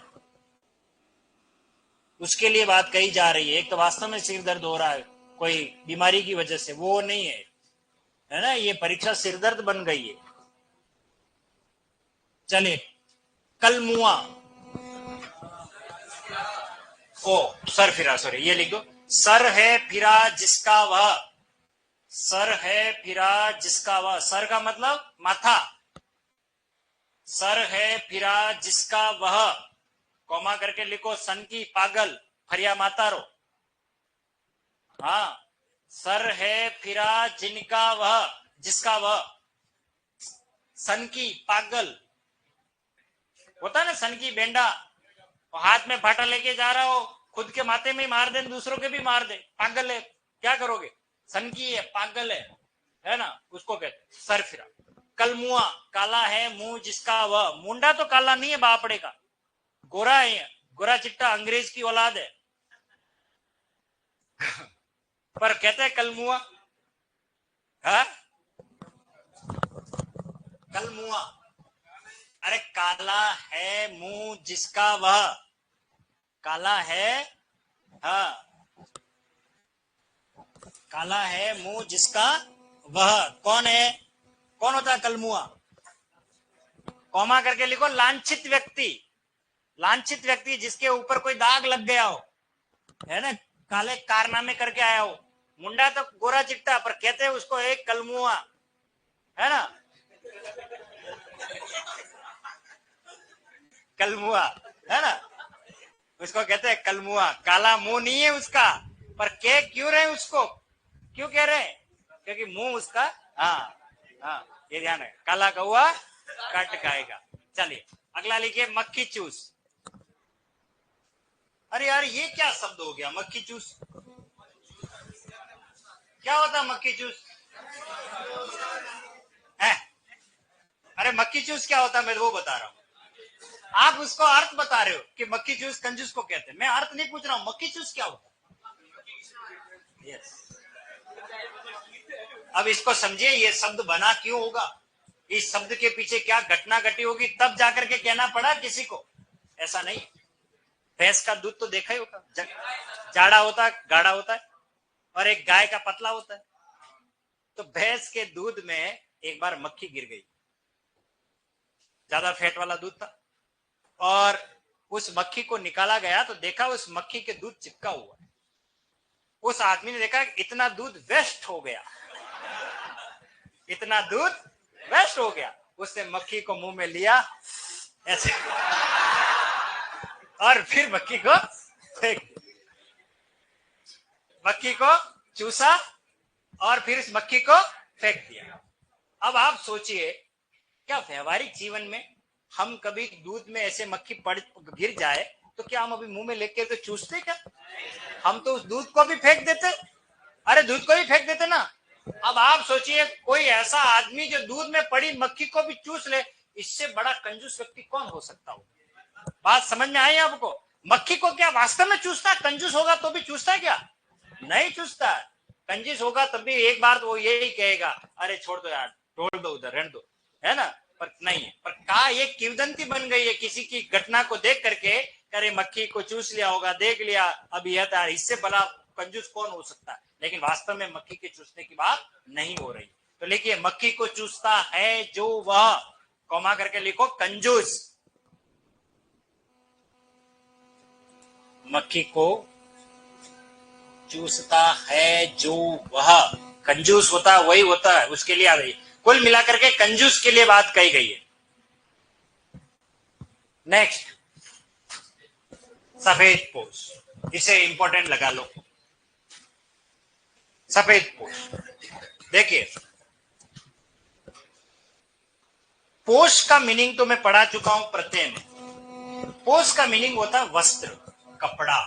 उसके लिए बात कही जा रही है। एक तो वास्तव में सिर दर्द हो रहा है कोई बीमारी की वजह से, वो नहीं है ना, ये परीक्षा सिर दर्द बन गई है। चलिए, कलमुआ, ओ सर फिरा, सॉरी ये लिख दो, सर है फिरा जिसका वह, सर है फिरा जिसका वह, सर का मतलब माथा, सर है फिरा जिसका वह, कॉमा करके लिखो सन की पागल, फरिया मातारो। हाँ, सर है फिरा जिनका वह, जिसका वह, सन की पागल होता है ना, सन की बेंडा, हाथ में फाटा लेके जा रहा हो, खुद के माथे में ही मार दे, दूसरों के भी मार दे, पागल है, क्या करोगे? सन की है, पागल है ना, उसको कहते सर फिरा। कलमुआ, काला है मुंह जिसका वह, मुंडा तो काला नहीं है बापड़े का, गोरा है, गोरा चिट्टा अंग्रेज की औलाद है पर कहते हैं कलमुआ। हाँ, कलमुआ, अरे काला है मुंह जिसका वह, काला है, हाँ, काला है मुंह जिसका वह, कौन है, कौन होता है कलमुआ? कॉमा करके लिखो लांछित व्यक्ति, लांछित व्यक्ति जिसके ऊपर कोई दाग लग गया हो, है ना, काले कारनामे करके आया हो। मुंडा तो गोरा चिट्टा, पर कहते हैं उसको एक कलमुआ, है ना, कलमुआ, है ना, उसको कहते हैं कलमुआ। काला मुंह नहीं है उसका, पर कह क्यों रहे उसको, क्यों कह रहे हैं? क्योंकि मुंह उसका, हाँ हाँ, ये ध्यान है, काला कौआ काट खाएगा। चलिए अगला लिखिए, मक्खी चूस। अरे यार ये क्या शब्द हो गया, मक्खी चूस, क्या होता है मक्खी चूस है? अरे मक्खी चूस क्या होता है, मैं वो बता रहा हूँ, आप उसको अर्थ बता रहे हो कि मक्खी चूस कंजूस को कहते हैं, मैं अर्थ नहीं पूछ रहा हूँ, मक्खी चूस क्या होता है। yes. अब इसको समझिए, ये शब्द बना क्यों होगा, इस शब्द के पीछे क्या घटना घटी होगी, तब जाकर के कहना पड़ा किसी को, ऐसा नहीं। भैंस का दूध तो देखा ही होगा, जाड़ा होता है, गाढ़ा होता है, और एक गाय का पतला होता है। तो भैंस के दूध में एक बार मक्खी गिर गई, ज्यादा फैट वाला दूध था, और उस मक्खी को निकाला गया तो देखा उस मक्खी के दूध चिपका हुआ है। उस आदमी ने देखा इतना दूध वेस्ट हो गया, इतना दूध वेस्ट हो गया, उसने मक्खी को मुंह में लिया ऐसे और फिर मक्खी को फेंक दिया, मक्खी को चूसा और फिर इस मक्खी को फेंक दिया। अब आप सोचिए, क्या व्यवहारिक जीवन में हम कभी दूध में ऐसे मक्खी पड़ गिर जाए तो क्या हम अभी मुंह में लेके तो चूसते क्या? हम तो उस दूध को भी फेंक देते, अरे दूध को भी फेंक देते ना। अब आप सोचिए, कोई ऐसा आदमी जो दूध में पड़ी मक्खी को भी चूस ले, इससे बड़ा कंजूस व्यक्ति कौन हो सकता हो? बात समझ में आई आपको? मक्खी को क्या वास्तव में चूसता? कंजूस होगा तो भी चूसता क्या? नहीं चूसता। कंजूस होगा तब भी एक बार तो वो यही कहेगा, अरे छोड़ दो यार, छोड़ दो उधर, रहने दो, है ना, पर नहीं है। पर का ये किंवदंती बन गई है किसी की घटना को देख करके, अरे मक्खी को चूस लिया होगा, देख लिया, अभी यह इससे बड़ा कंजूस कौन हो सकता है? लेकिन वास्तव में मक्खी के चूसने की बात नहीं हो रही। तो लिखिए, मक्खी को चूसता है जो वह, कॉमा करके लिखो कंजूस, मक्खी को चूसता है जो वह, कंजूस होता है वही होता है, उसके लिए आ गई। कुल मिलाकर के कंजूस के लिए बात कही गई है। नेक्स्ट, सफेद पोष, इसे इंपॉर्टेंट लगा लो। सफेद पोष, देखिए पोष का मीनिंग तो मैं पढ़ा चुका हूं प्रत्यय में। पोष का मीनिंग होता है वस्त्र, कपड़ा,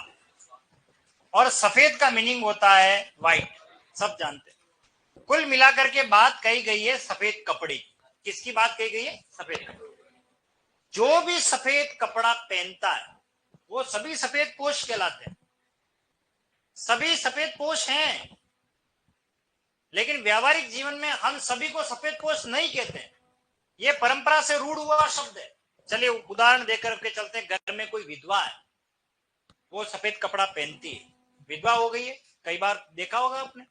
और सफेद का मीनिंग होता है व्हाइट, सब जानते हैं। कुल मिलाकर के बात कही गई है सफेद कपड़े। किसकी बात कही गई है? सफेद कपड़े। जो भी सफेद कपड़ा पहनता है वो सभी सफेद पोष कहलाते हैं, सभी सफेद पोष हैं। लेकिन व्यावहारिक जीवन में हम सभी को सफेद पोष नहीं कहते हैं, ये परंपरा से रूढ़ हुआ शब्द है। चलिए उदाहरण देकर के चलते हैं। घर में कोई विधवा है, वो सफेद कपड़ा पहनती है, विधवा हो गई है, कई बार देखा होगा आपने,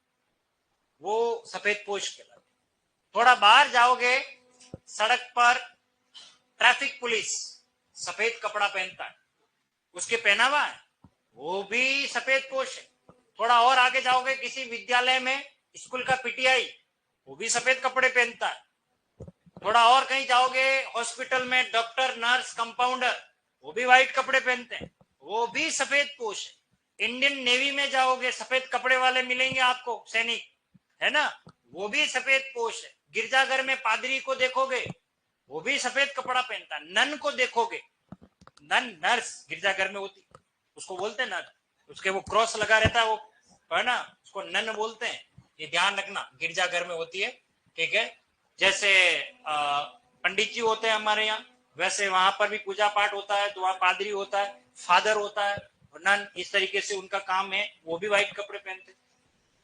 वो सफेद पोष कहलाती है। थोड़ा बाहर जाओगे, सड़क पर ट्रैफिक पुलिस सफेद कपड़ा पहनता है, उसके पहनावा है, वो भी सफेद पोष है। थोड़ा और आगे जाओगे, किसी विद्यालय में स्कूल का पीटीआई, वो भी सफेद कपड़े पहनता है। थोड़ा और कहीं जाओगे, हॉस्पिटल में डॉक्टर, नर्स, कंपाउंडर, वो भी व्हाइट कपड़े पहनते हैं, वो भी सफेद पोष है। इंडियन नेवी में जाओगे, सफेद कपड़े वाले मिलेंगे आपको, सैनिक, है ना, वो भी सफेद पोष है। गिरजाघर में पादरी को देखोगे, वो भी सफेद कपड़ा पहनता है। नन को देखोगे, नन नर्स गिरजाघर में होती, उसको बोलते हैं नन, उसके वो क्रॉस लगा रहता है, वो है ना, उसको नन बोलते हैं। ये ध्यान रखना, गिरजाघर में होती है, ठीक है। जैसे पंडित जी होते हैं हमारे यहाँ, वैसे वहां पर भी पूजा पाठ होता है, तो वहां पादरी होता है, फादर होता है, और नन, इस तरीके से उनका काम है, वो भी व्हाइट कपड़े पहनते हैं।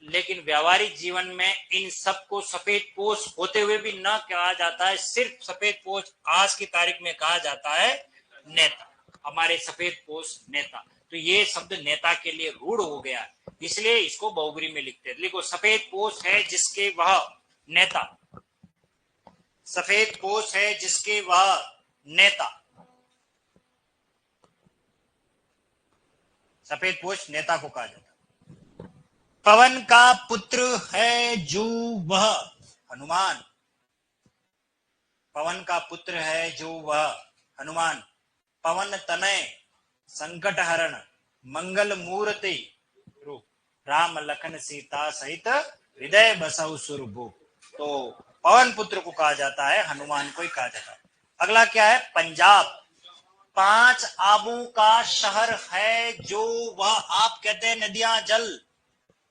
लेकिन व्यावहारिक जीवन में इन सबको सफेद पोष होते हुए भी न कहा जाता है, सिर्फ सफेद पोष आज की तारीख में कहा जाता है नेता, हमारे सफेद पोष नेता। तो ये शब्द नेता के लिए रूढ़ हो गया है, इसलिए इसको बहुब्री में लिखते हैं। लिखो, सफेद पोष है जिसके वह नेता, सफेद पोष है जिसके वह नेता, सफेद पोष नेता को कहा जाता है। पवन का पुत्र है जो वह हनुमान, पवन का पुत्र है जो वह हनुमान। पवन तनय संकट हरण मंगल मूर्ति रूप, राम लखन सीता सहित हृदय बसहु सुरभूप। तो पवन पुत्र को कहा जाता है, हनुमान को ही कहा जाता है। अगला क्या है? पंजाब। 5 आबों का शहर है जो वह, आप कहते हैं नदियां, जल,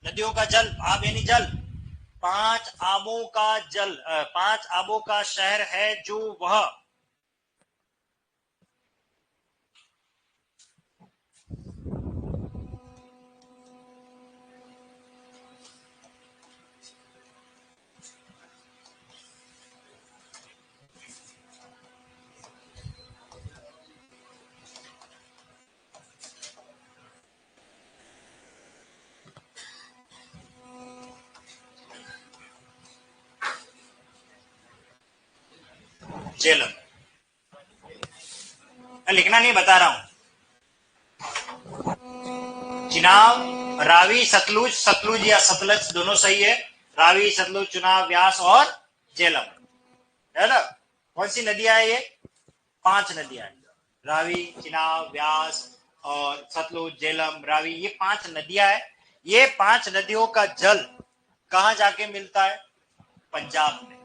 नदियों का जल, आब यानी जल। 5 आबों का जल, 5 आबों का शहर है जो वह, झेलम। लिखना नहीं, बता रहा हूं। चिनाब, रावी, सतलुज, सतलुज या सतलज दोनों सही है। रावी, सतलुज, चुनाव, व्यास और झेलम, है ना। कौन सी नदियां है ये? 5 नदियां हैं, रावी, चिनाब, व्यास और सतलुज, झेलम, रावी, ये 5 नदियां है। ये 5 नदियों का जल कहां जाके मिलता है? पंजाब में।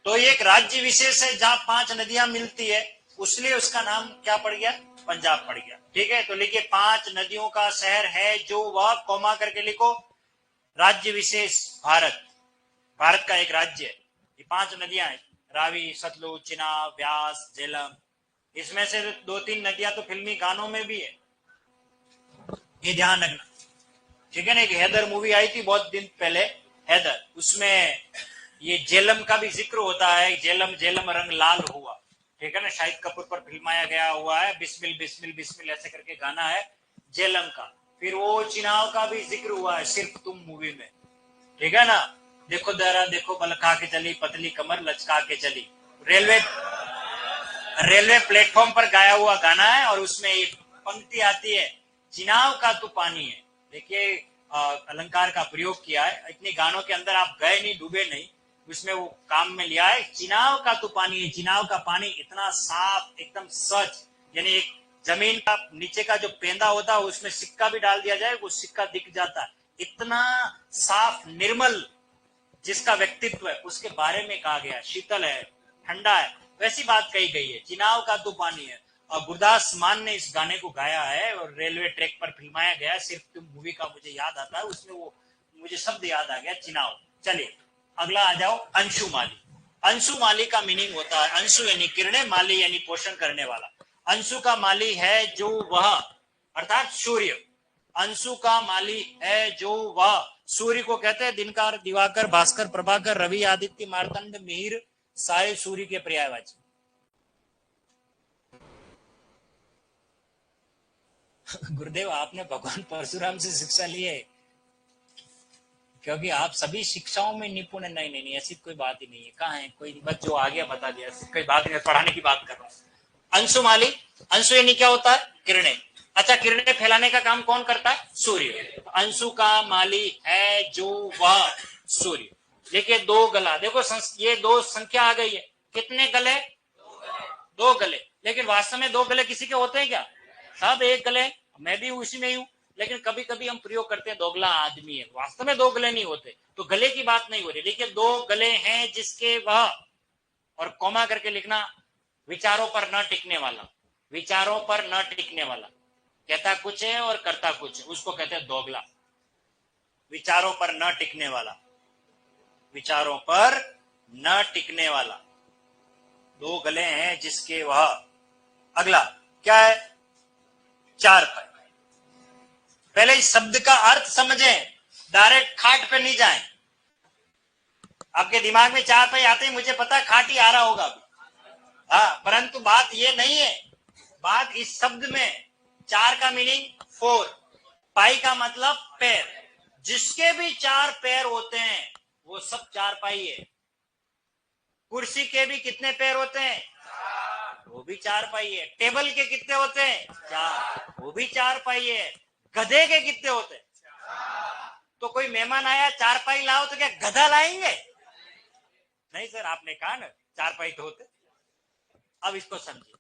तो ये एक राज्य विशेष है जहां 5 नदियां मिलती है, उसलिए उसका नाम क्या पड़ गया? पंजाब पड़ गया, ठीक है। तो लिखिए, 5 नदियों का शहर है जो वह, कौमा करके लिखो, राज्य विशेष भारत, भारत का एक राज्य है। ये 5 नदियां हैं, रावी, सतलुज, चिनाब, व्यास, झेलम। इसमें से 2-3 नदियां तो फिल्मी गानों में भी है, ये ध्यान रखना, ठीक है ना। एक हैदर मूवी आई थी बहुत दिन पहले, हैदर, उसमें ये झेलम का भी जिक्र होता है, झेलम झेलम रंग लाल हुआ, ठीक है ना। शाहिद कपूर पर फिल्माया गया हुआ है, बिस्मिल बिस्मिल बिस्मिल ऐसे करके गाना है झेलम का। फिर वो चिनाव का भी जिक्र हुआ है सिर्फ तुम मूवी में, ठीक है ना। देखो दरा देखो बलखा के चली, पतली कमर लचका के चली, रेलवे प्लेटफॉर्म पर गाया हुआ गाना है। और उसमें एक पंक्ति आती है, चिनाव का तू पानी है। देखिए अलंकार का प्रयोग किया है, इतने गानों के अंदर आप गए नहीं, डूबे नहीं, उसमें वो काम में लिया है। चिनाव का तो पानी है, चिनाव का पानी इतना साफ, एकदम स्वच्छ, यानी एक जमीन का नीचे का जो पेंदा होता है उसमें सिक्का भी डाल दिया जाए, वो सिक्का दिख जाता है, इतना साफ निर्मल जिसका व्यक्तित्व है, उसके बारे में कहा गया। शीतल है, ठंडा है, वैसी बात कही गई है। चिनाव का तू पानी है। और गुरदास मान ने इस गाने को गाया है और रेलवे ट्रैक पर फिल्माया गया। सिर्फ तुम मूवी का मुझे याद आता है, उसमें वो मुझे शब्द याद आ गया, चिनाव। चलिए अगला आ जाओ, अंशुमाली। अंशुमाली का मीनिंग होता है, अंशु यानी किरणें, माली यानी पोषण करने वाला। अंशु का माली है जो वह, अर्थात सूर्य। अंशु का माली है जो वह, सूर्य को कहते हैं दिनकर, दिवाकर, भास्कर, प्रभाकर, रवि, आदित्य, मार्तंड, मिहिर, सारे सूर्य के पर्यायवाची। गुरुदेव आपने भगवान परशुराम से शिक्षा ली है, क्योंकि आप सभी शिक्षाओं में निपुण है। नहीं नहीं नहीं, ऐसी कोई बात ही नहीं है। कहाँ है कोई बच्चा जो आ गया बता दिया, कोई बात नहीं, पढ़ाने की बात कर रहा हूं। अंशुमाली, अंशु यानी क्या होता है, किरणें। अच्छा, किरणें फैलाने का काम कौन करता है, सूर्य। अंशु का माली है जो वह, सूर्य। देखिए दो गला, देखो ये दो संख्या आ गई है, कितने गले, दो गले। लेकिन वास्तव में दो गले किसी के होते हैं क्या, सब एक गले। मैं भी उसी में ही हूं, लेकिन कभी कभी हम प्रयोग करते हैं दोगला आदमी है, वास्तव में दो गले नहीं होते। तो गले की बात नहीं हो रही। देखिए दो गले हैं जिसके वह, और कॉमा करके लिखना, विचारों पर न टिकने वाला, विचारों पर न टिकने वाला। कहता कुछ है और करता कुछ है, उसको कहते हैं दोगला। विचारों पर न टिकने वाला, विचारों पर न टिकने वाला, दो गले हैं जिसके वह। अगला क्या है, चार पाई। पहले इस शब्द का अर्थ समझें, डायरेक्ट खाट पे नहीं जाएं। आपके दिमाग में चार पाई आते ही मुझे पता खाट ही आ रहा होगा अभी, हाँ, परंतु बात ये नहीं है। बात इस शब्द में, चार का मीनिंग फोर, पाई का मतलब पैर। जिसके भी चार पैर होते हैं वो सब चार पाई है। कुर्सी के भी कितने पैर होते हैं, वो भी चार पाई है। टेबल के कितने होते हैं, चार, वो भी चार पाई है। गधे के कितने होते हैं, तो कोई मेहमान आया चार पाई लाओ तो क्या गधा लाएंगे, नहीं सर, आपने कहा ना चार पाई तो होते। अब इसको समझिए,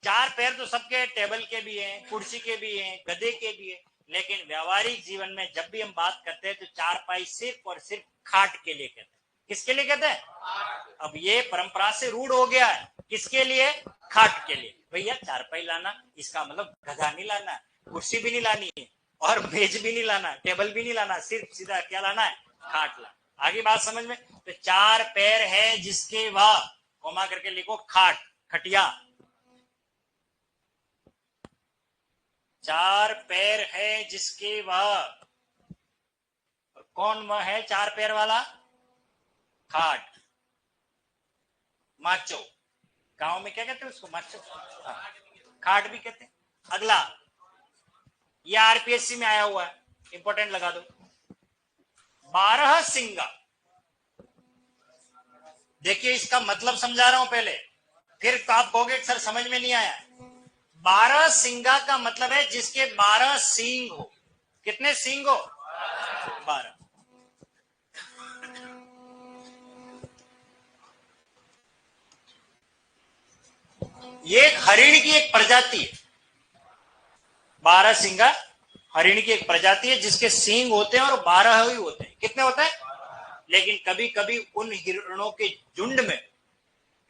चार पैर तो सबके, टेबल के भी हैं, कुर्सी के भी हैं, गधे के भी हैं। लेकिन व्यावहारिक जीवन में जब भी हम बात करते हैं तो चार पाई सिर्फ और सिर्फ खाट के लिए कहते हैं। किसके लिए कहते हैं, अब ये परंपरा से रूढ़ हो गया है। किसके लिए, खाट के लिए। भैया चार पाई लाना, इसका मतलब गधा नहीं लाना, कुर्सी भी नहीं लानी है, और मेज भी नहीं लाना, टेबल भी नहीं लाना, सिर्फ सीधा क्या लाना है, खाट लाना। आगे बात समझ में। तो चार पैर है जिसके वह, कोमा करके लिखो खाट, खटिया। चार पैर है जिसके वह, कौन वह है चार पैर वाला, खाट। माचो, गांव में क्या कहते हैं उसको, माचो, खाट भी कहते हैं। अगला, ये आरपीएससी में आया हुआ है, इंपॉर्टेंट लगा दो, 12 सिंगा। देखिए इसका मतलब समझा रहा हूं पहले, फिर तो आप कहोगे सर समझ में नहीं आया। 12 सिंगा का मतलब है जिसके 12 सींग हो। कितने सींग हो, 12। ये हरिण की एक प्रजाति है, 12 सिंगा हरिण की एक प्रजाति है जिसके सींग होते हैं और 12 ही होते हैं। कितने होते हैं, लेकिन कभी कभी उन हिरणों के झुंड में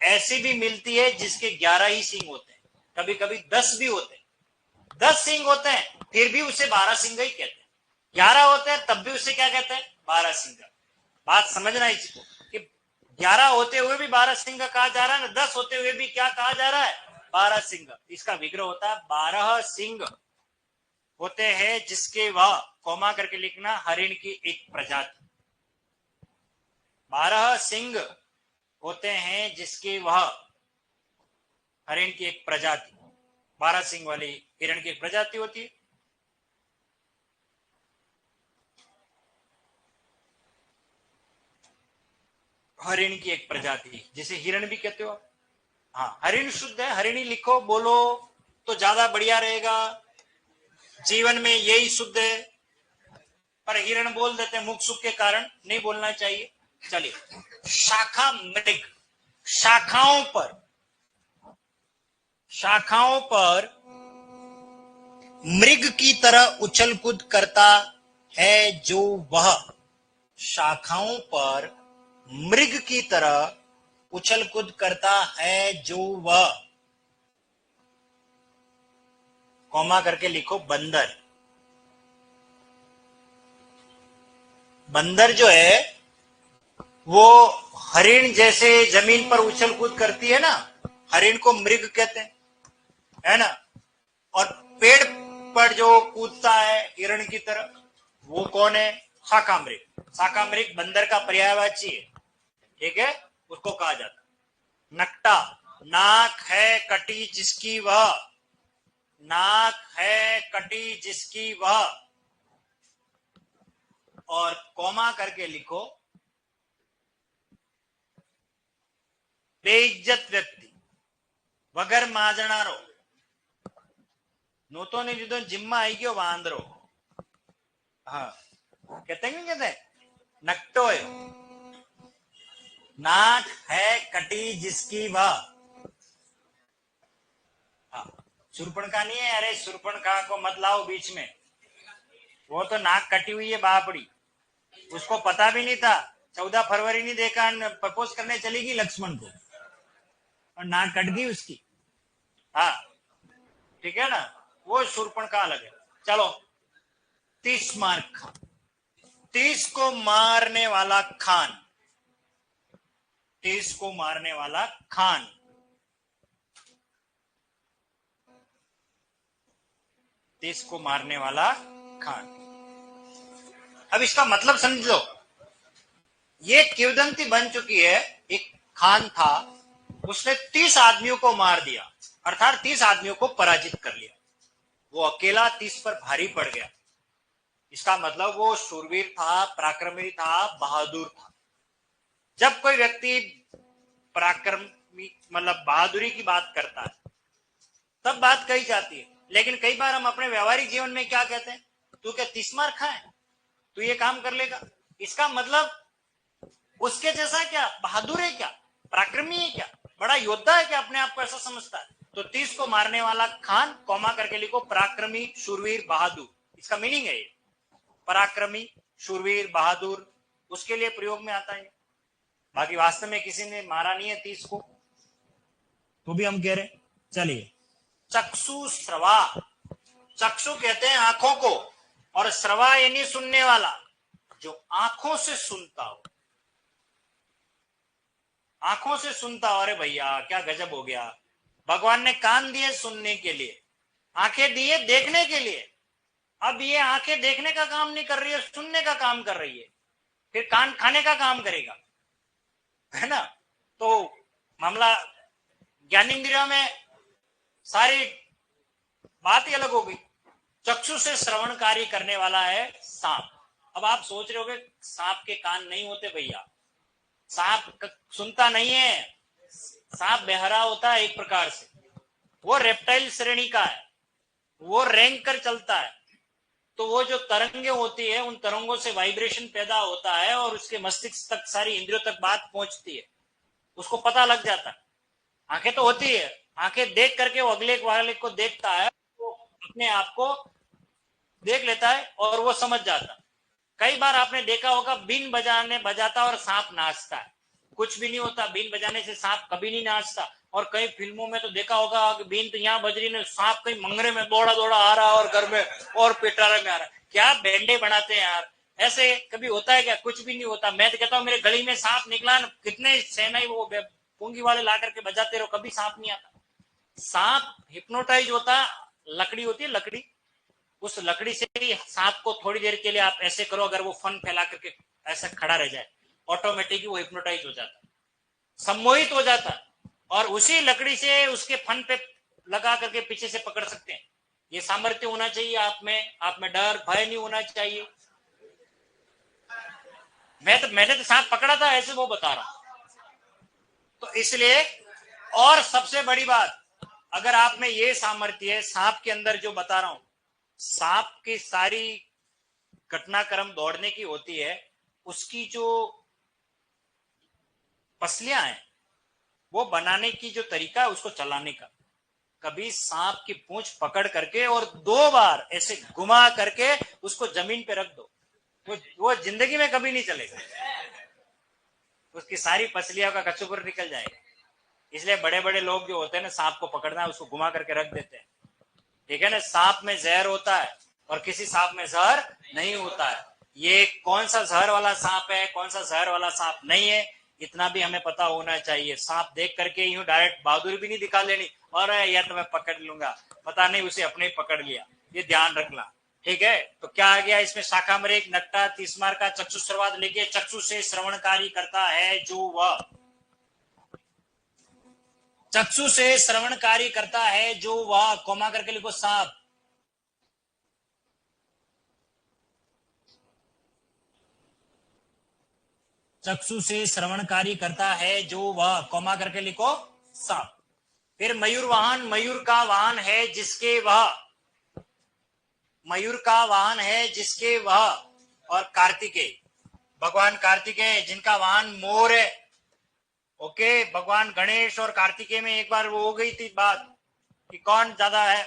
ऐसी भी मिलती है जिसके 11 ही सींग होते हैं, कभी कभी 10 भी होते हैं। 10 सींग होते हैं फिर भी उसे 12 सिंगा ही कहते हैं। 11 होते हैं तब भी उसे क्या कहते हैं, 12 सिंगा। बात समझना इसको कि 11 होते हुए भी 12 सिंगा कहा जा रहा है ना, 10 होते हुए भी क्या कहा जा रहा है, 12 सिंगा। इसका विग्रह होता है 12 सिंग होते हैं जिसके वह, कोमा करके लिखना, हरिण की एक प्रजाति। 12 सिंग होते हैं जिसके वह, हरिण की एक प्रजाति। 12 सिंग वाली हिरण की एक प्रजाति होती है। हरिण की एक प्रजाति, जिसे हिरण भी कहते हो आप। हाँ, हरिण शुद्ध है, हरिणी लिखो बोलो तो ज्यादा बढ़िया रहेगा। जीवन में यही शुद्ध है, पर हिरण बोल देते हैं मुख सुख के कारण, नहीं बोलना चाहिए। चलिए, शाखा मृग, शाखाओं पर, शाखाओं पर मृग की तरह उछल कूद करता है जो वह, शाखाओं पर मृग की तरह उछल कूद करता है जो वह, कॉमा करके लिखो बंदर। बंदर जो है वो हरिण जैसे जमीन पर उछल कूद करती है ना, हरिण को मृग कहते हैं, है ना। और पेड़ पर जो कूदता है हिरण की तरह, वो कौन है? शाकामृग। शाकामृग बंदर का पर्यायवाची है, ठीक है, उसको कहा जाता है। नकटा, नाक है कटी जिसकी वह, नाक है कटी जिसकी वह, और कॉमा करके लिखो बेइज्जत व्यक्ति, वगर माजनारो, नो तो नहीं जो जिम्मा आई गयो वांदरो। हाँ, कहते हैं, कहते हैं नकटो है, नाक है कटी जिसकी वह। हाँ, सुरपणखा नहीं है, अरे सुरपणखा को मत लाओ बीच में, वो तो नाक कटी हुई है बापड़ी, उसको पता भी नहीं था। 14 फरवरी नहीं देखा, प्रपोज करने चली गई लक्ष्मण को और नाक कट गई उसकी। हाँ, ठीक है ना, वो शूर्पणखा अलग है। चलो, 30 मार्क खान, 30 को मारने वाला खान, 30 को मारने वाला खान, 30 को मारने वाला खान। अब इसका मतलब समझ लो, ये किंवदंती बन चुकी है। एक खान था, उसने 30 आदमियों को मार दिया, अर्थात 30 आदमियों को पराजित कर लिया। वो अकेला 30 पर भारी पड़ गया। इसका मतलब वो शूरवीर था, पराक्रमी था, बहादुर था। जब कोई व्यक्ति पराक्रमी मतलब बहादुरी की बात करता है तब बात कही जाती है। लेकिन कई बार हम अपने व्यवहारिक जीवन में क्या कहते हैं, तू क्या 30 मार खाए, तू ये काम कर लेगा। इसका मतलब उसके जैसा क्या बहादुर है, क्या पराक्रमी है, क्या बड़ा योद्धा है, क्या अपने आप को ऐसा समझता है। तो 30 को मारने वाला खान, कॉमा करके लिखो पराक्रमी, शूरवीर, बहादुर। इसका मीनिंग है ये, पराक्रमी, शूरवीर, बहादुर, उसके लिए प्रयोग में आता है। बाकी वास्तव में किसी ने मारा नहीं है 30 को, तो भी हम कह रहे। चलिए, चक्षु श्रवा, चक्षु कहते हैं आंखों को, और श्रवा यानी सुनने वाला, जो आंखों से सुनता हो, आंखों से सुनता हो। अरे भैया क्या गजब हो गया, भगवान ने कान दिए सुनने के लिए, आंखें दिए देखने के लिए। अब ये आंखें देखने का काम नहीं कर रही है, सुनने का काम कर रही है, फिर कान खाने का काम करेगा, है ना। तो मामला ज्ञानेंद्रियों में सारी बात ही अलग हो गई। चक्षु से श्रवण कार्य करने वाला है सांप। अब आप सोच रहे होगे सांप के कान नहीं होते भैया, सांप सुनता नहीं है, सांप बहरा होता है एक प्रकार से, वो रेप्टाइल श्रेणी का है, वो रेंग कर चलता है। तो वो जो तरंगे होती है, उन तरंगों से वाइब्रेशन पैदा होता है और उसके मस्तिष्क तक, सारी इंद्रियों तक बात पहुंचती है, उसको पता लग जाता है। आंखें तो होती है, आंखें देख करके वो अगले वाले को देखता है, वो अपने आप को देख लेता है और वो समझ जाता है। कई बार आपने देखा होगा बीन बजाता और सांप नाचता है, कुछ भी नहीं होता, बीन बजाने से सांप कभी नहीं नाचता। और कई फिल्मों में तो देखा होगा कि बीन तो यहाँ बज रही है, सांप कहीं मंगरे में दौड़ा दौड़ा आ रहा और घर में और पिटारे में आ रहा। क्या बैंडे बनाते हैं यार, ऐसे कभी होता है क्या? कुछ भी नहीं होता। मैं तो कहता हूँ मेरे गली में सांप निकला न, कितने सेनाई वो पूंगी वाले ला करके बजाते रहो, कभी सांप नहीं आता। सांप हिप्नोटाइज होता, लकड़ी होती है लकड़ी, उस लकड़ी से ही सांप को थोड़ी देर के लिए आप ऐसे करो, अगर वो फन फैला करके ऐसा खड़ा रह जाए, ऑटोमेटिकली वो हिप्नोटाइज हो जाता, सम्मोहित हो जाता, और उसी लकड़ी से उसके फन पे लगा करके पीछे से पकड़ सकते हैं। ये सामर्थ्य होना चाहिए आप में डर भय नहीं होना चाहिए। मैंने तो सांप पकड़ा था, ऐसे वो बता रहा हूं। तो इसलिए, और सबसे बड़ी बात, अगर आप में ये सामर्थ्य है सांप के अंदर जो बता रहा हूं, सांप की सारी घटनाक्रम दौड़ने की होती है, उसकी जो पसलियां हैं वो बनाने की जो तरीका है उसको चलाने का। कभी सांप की पूंछ पकड़ करके और 2 बार ऐसे घुमा करके उसको जमीन पे रख दो, वो जिंदगी में कभी नहीं चलेगा। उसकी सारी पसलियां का कचूपुर निकल जाएगा। इसलिए बड़े बड़े लोग जो होते हैं ना, सांप को पकड़ना है उसको घुमा करके रख देते हैं, ठीक है ना। सांप में जहर होता है और किसी सांप में जहर नहीं होता है। ये कौन सा जहर वाला सांप है, कौन सा जहर वाला सांप नहीं है, इतना भी हमें पता होना चाहिए। सांप देख करके यूं डायरेक्ट बहादुरी भी नहीं दिखा लेनी, और यह तो मैं पकड़ लूंगा, पता नहीं उसे अपने ही पकड़ लिया, ये ध्यान रखना, ठीक है। तो क्या आ गया इसमें, शाखामृग, नट्टा, तीसमार का चक्षुस्रवाद लिखिए। चक्षु से श्रवणकारी करता है जो वह, चक्षु से श्रवणकारी करता है जो वह, कोमा करके लिखो सांप। चक्षु से श्रवणकारी करता है जो वह, कोमा करके लिखो सांप। फिर मयूर वाहन, मयूर का वाहन है जिसके वह, मयूर का वाहन है जिसके वह। और कार्तिकेय, भगवान कार्तिकेय जिनका वाहन मोर है। ओके, भगवान गणेश और कार्तिकेय में एक बार वो हो गई थी बात कि कौन ज्यादा है,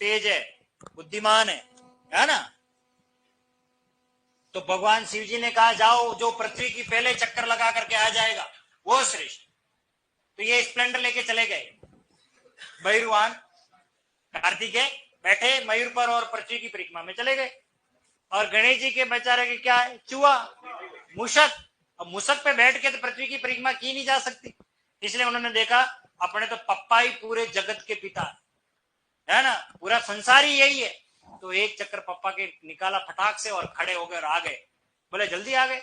तेज है, बुद्धिमान है ना। तो भगवान शिव जी ने कहा जाओ जो पृथ्वी की पहले चक्कर लगा करके आ जाएगा वो श्रेष्ठ। तो ये स्प्लेंडर लेके चले गए मयूरवाहन, कार्तिकेय बैठे मयूर पर और पृथ्वी की परिक्रमा में चले गए। और गणेश जी के बेचारे के क्या है, चूहा, मूषक। अब मूषक पे बैठ के तो पृथ्वी की परिक्रमा की नहीं जा सकती, इसलिए उन्होंने देखा अपने तो पप्पा ही पूरे जगत के पिता है ना, पूरा संसार ही यही है। तो एक चक्कर पप्पा के निकाला फटाक से और खड़े हो गए और आ गए। बोले जल्दी आ गए,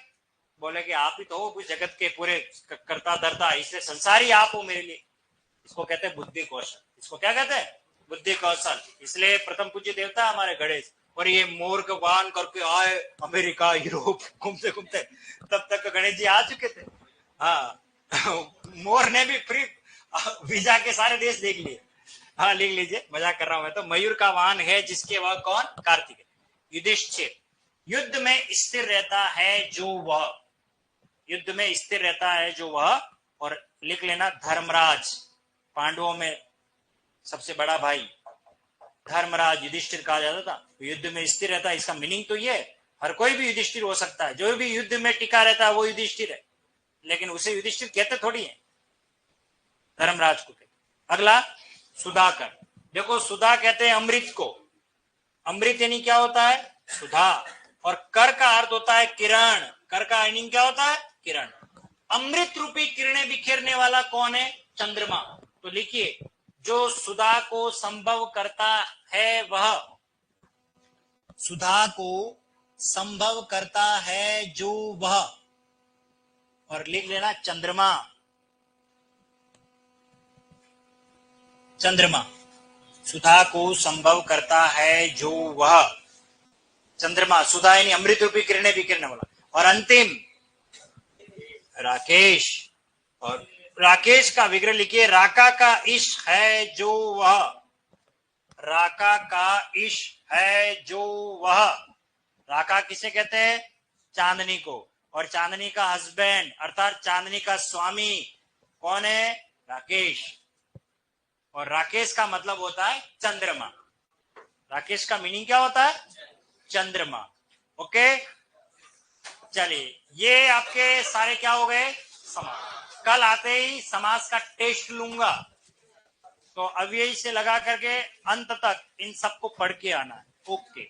बोले कि आप ही तो हो जगत के पूरे करता धरता, इसलिए संसारी आप हो मेरे लिए। इसको कहते हैं बुद्धि कौशल, इसको क्या कहते हैं, बुद्धि कौशल। इसलिए प्रथम पूज्य देवता हमारे गणेश। और ये मोर का वाहन करके आए अमेरिका यूरोप घूमते घूमते, तब तक गणेश जी आ चुके थे। हाँ मोर ने भी फ्री वीजा के सारे देश देख लिए। हाँ लिख लीजिए, मजाक कर रहा हूं मैं तो। मयूर का वाहन है जिसके वह, कौन, कार्तिक। युधिष्ठिर, युद्ध में स्थिर रहता है जो वह, युद्ध में स्थिर रहता है जो वह। और लिख लेना धर्मराज, पांडवों में सबसे बड़ा भाई धर्मराज युधिष्ठिर कहा जाता था। तो युद्ध में स्थिर रहता है, इसका मीनिंग तो ये, हर कोई भी युधिष्ठिर हो सकता है, जो भी युद्ध में टिका रहता है वो युधिष्ठिर है, लेकिन उसे युधिष्ठिर कहते थोड़ी है, धर्मराज को कहते। अगला सुधाकर, देखो सुधा कहते हैं अमृत को, अमृत यानी क्या होता है, सुधा। और कर का अर्थ होता है किरण, कर का मीनिंग क्या होता है, किरण। अमृत रूपी किरणें बिखेरने वाला कौन है, चंद्रमा। तो लिखिए, जो सुधा को संभव करता है वह, सुधा को संभव करता है जो वह। और लिख लेना चंद्रमा, चंद्रमा, सुधा को संभव करता है जो वह, चंद्रमा। सुधा यानी अमृत रूपी किरणें बिखेरने वाला। और अंतिम राकेश, और राकेश का विग्रह लिखिए, राका का इश्क है जो वह, राका का इश्क है जो वह। राका किसे कहते हैं, चांदनी को। और चांदनी का हस्बैंड अर्थात चांदनी का स्वामी कौन है, राकेश। और राकेश का मतलब होता है चंद्रमा, राकेश का मीनिंग क्या होता है, चंद्रमा। ओके, चलिए ये आपके सारे क्या हो गए, समास। कल आते ही समास का टेस्ट लूंगा, तो अव्ययी से लगा करके अंत तक इन सबको पढ़ के आना है। ओके।